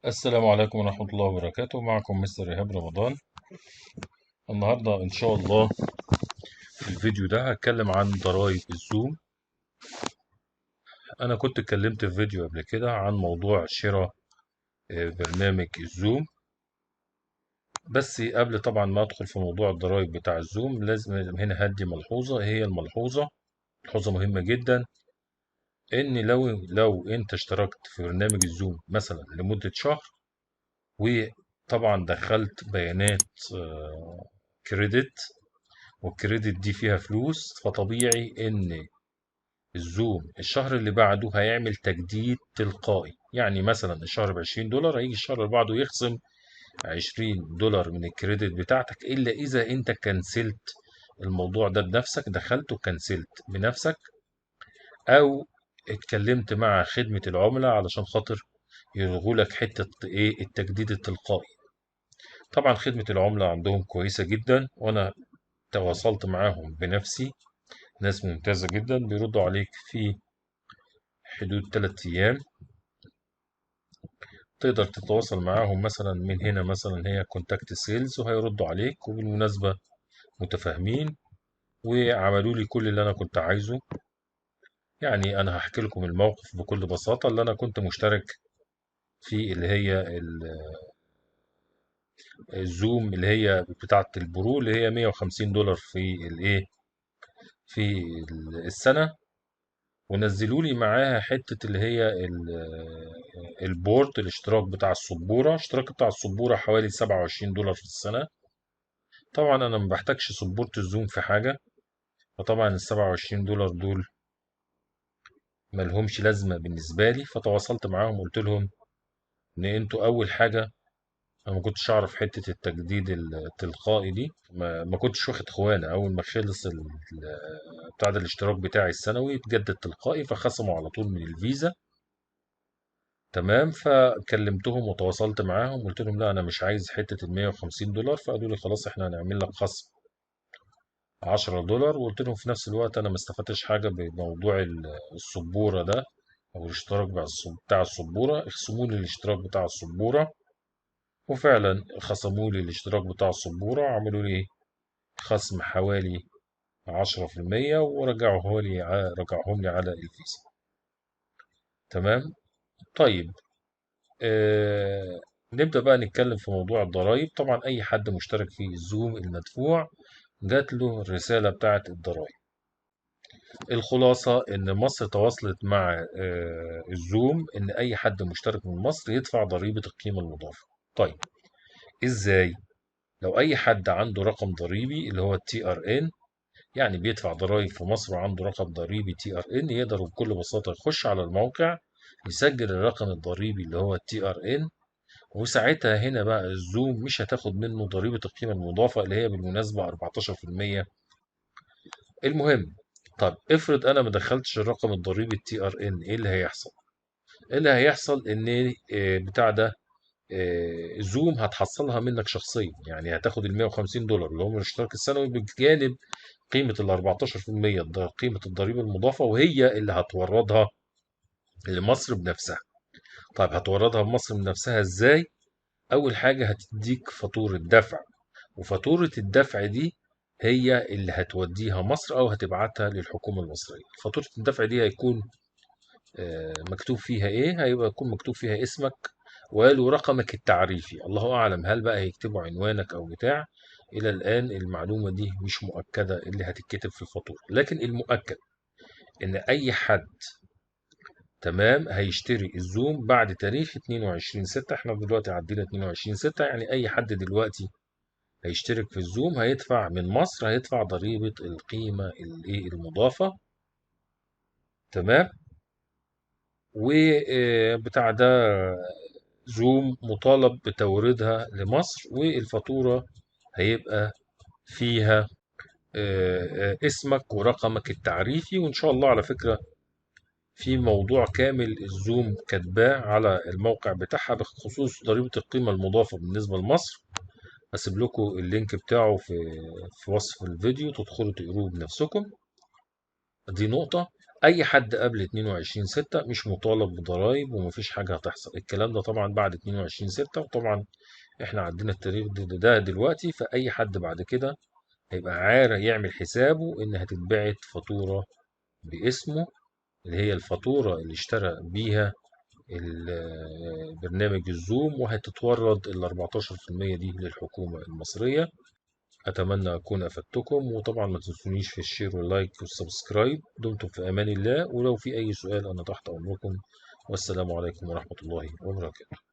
السلام عليكم ورحمة الله وبركاته. معكم مستر إيهاب رمضان. النهاردة إن شاء الله في الفيديو ده هتكلم عن ضرائب الزوم. أنا كنت اتكلمت في فيديو قبل كده عن موضوع شراء برنامج الزوم. بس قبل طبعا ما أدخل في موضوع الضرائب بتاع الزوم لازم هنا هدي ملحوظة. هي ملحوظة مهمة جدا، إن لو أنت اشتركت في برنامج الزوم مثلا لمدة شهر، وطبعا دخلت بيانات كريدت، والكريدت دي فيها فلوس، فطبيعي ان الزوم الشهر اللي بعده هيعمل تجديد تلقائي. يعني مثلا الشهر ب20 دولار، هيجي الشهر اللي بعده يخصم 20 دولار من الكريدت بتاعتك، الا اذا انت كنسلت الموضوع ده بنفسك، دخلت وكنسلت بنفسك، او اتكلمت مع خدمة العملاء علشان خاطر يلغوا لك حتة ايه التجديد التلقائي. طبعا خدمة العملاء عندهم كويسة جدا، وانا تواصلت معاهم بنفسي، ناس ممتازة جدا، بيردوا عليك في حدود 3 أيام. تقدر تتواصل معاهم مثلا من هنا، مثلا هي كونتاكت سيلز، وهيردوا عليك. وبالمناسبة متفاهمين وعملوا لي كل اللي أنا كنت عايزه. يعني أنا هحكي لكم الموقف بكل بساطة. اللي أنا كنت مشترك في اللي هي الزوم، اللي هي بتاعة البرو، اللي هي 150 دولار في الإيه، في السنة. ونزلوا لي معاها حتة اللي هي البورد، الاشتراك بتاع السبورة. اشتراك بتاع السبورة حوالي 27 دولار في السنة. طبعا أنا ما بحتاجش سبورة الزوم في حاجة، فطبعا ال 27 دولار دول ملهمش لازمة بالنسبة لي. فتواصلت معاهم قلت لهم إن أنتوا أول حاجة، أنا ما كنتش أعرف حتة التجديد التلقائي دي، ما كنتش واخد خوانة. أول ما خلص بتاع ده الاشتراك بتاعي السنوي اتجدد تلقائي، فخصموا على طول من الفيزا. تمام. فكلمتهم وتواصلت معاهم، قلت لهم لا انا مش عايز حته ال 150 دولار. فقالوا لي خلاص احنا هنعمل لك خصم 10 دولار. وقلت لهم في نفس الوقت انا ما استفدتش حاجه بموضوع السبوره ده، او الاشتراك بتاع السبوره. اخصموا لي الاشتراك بتاع السبوره. وفعلا خصموا لي الاشتراك بتاع السبوره، عملوا لي خصم حوالي 10%، رجعهم لي على الفيزا. تمام. طيب، آه، نبدأ بقى نتكلم في موضوع الضرائب. طبعا أي حد مشترك في الزوم المدفوع جات له الرسالة بتاعة الضرائب. الخلاصة إن مصر تواصلت مع الزوم إن أي حد مشترك من مصر يدفع ضريبة القيمة المضافة. طيب، إزاي؟ لو أي حد عنده رقم ضريبي اللي هو التي ار ان، يعني بيدفع ضرائب في مصر وعنده رقم ضريبي تي ار ان، يقدر بكل بساطة يخش على الموقع، يسجل الرقم الضريبي اللي هو التي ار ان. وساعتها هنا بقى الزوم مش هتاخد منه ضريبة القيمة المضافة، اللي هي بالمناسبة 14%. المهم، طب افرض انا ما دخلتش الرقم الضريبي التي ار ان، ايه اللي هيحصل؟ اللي هيحصل ان بتاع ده زوم هتحصلها منك شخصيا. يعني هتاخد ال 150 دولار اللي هم الاشتراك السنوي، بجانب قيمة ال 14% قيمة الضريبة المضافة، وهي اللي هتوردها لمصر بنفسها. طيب هتوردها لمصر بنفسها ازاي؟ اول حاجة هتديك فاتورة دفع، وفاتورة الدفع دي هي اللي هتوديها مصر أو هتبعتها للحكومة المصرية. فاتورة الدفع دي هيكون مكتوب فيها إيه؟ هيبقى يكون مكتوب فيها اسمك وقالوا رقمك التعريفي. الله أعلم هل بقى هيكتبوا عنوانك أو بتاع. إلى الآن المعلومة دي مش مؤكدة اللي هتتكتب في الفاتورة، لكن المؤكد إن أي حد تمام هيشتري الزوم بعد تاريخ 22/6. احنا دلوقتي عدينا 22/6، يعني أي حد دلوقتي هيشترك في الزوم هيدفع من مصر، هيدفع ضريبة القيمة المضافة. تمام. وبتاع ده زوم مطالب بتوريدها لمصر، والفاتورة هيبقى فيها اسمك ورقمك التعريفي. وإن شاء الله على فكرة في موضوع كامل الزوم كاتباه على الموقع بتاعها بخصوص ضريبة القيمة المضافة بالنسبة لمصر. هسيب لكم اللينك بتاعه في وصف الفيديو، تدخلوا تقروه بنفسكم. دي نقطة. اي حد قبل 22/6 مش مطالب بضرائب ومفيش حاجة هتحصل. الكلام ده طبعا بعد 22/6، وطبعا احنا عندنا التاريخ ده دلوقتي، فاي حد بعد كده هيبقى عارف يعمل حسابه ان هتتبعت فاتورة باسمه، اللي هي الفاتورة اللي اشترى بيها برنامج الزوم، وهتتورد ال 14% دي للحكومة المصرية. أتمنى أكون أفدتكم، وطبعا ما تنسونيش في الشير واللايك والسبسكرايب. دمتم في أمان الله، ولو في أي سؤال أنا تحت أمركم. والسلام عليكم ورحمة الله وبركاته.